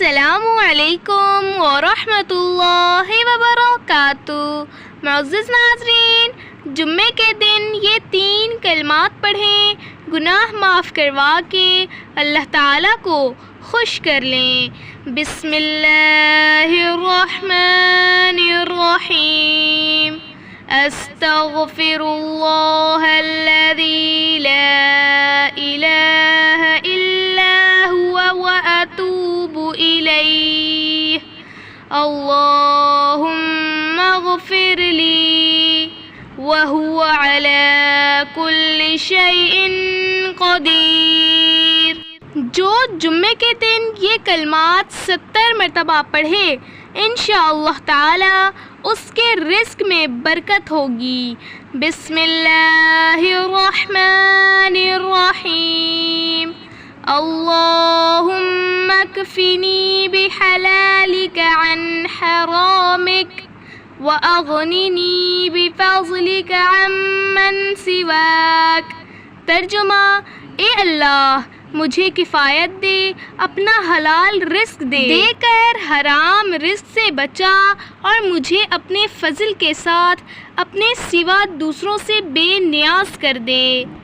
السلام علیکم ورحمۃ اللہ وبرکاتہ۔ معزز ناظرین، جمعے کے دن یہ 3 کلمات پڑھیں، گناہ معاف کروا کے اللہ تعالیٰ کو خوش کر لیں۔ بسم اللہ الرحمن الرحیم۔ استغفر اللہ الذی لا الہ الا هو واتوب الیہ۔ اللہم اغفر لی وہو علی کل شیء قدیر۔ جو جمعے کے دن یہ کلمات 70 مرتبہ پڑھے، انشاءاللہ تعالی اس کے رزق میں برکت ہوگی۔ بسم اللہ الرحمن الرحیم۔ اللہم اکفنی بحلالک عن حرامک واغننی بفضلک عمن سواک۔ ترجمہ: اے اللہ، مجھے کفایت دے، اپنا حلال رزق دے کر حرام رزق سے بچا، اور مجھے اپنے فضل کے ساتھ اپنے سوا دوسروں سے بے نیاز کر دے۔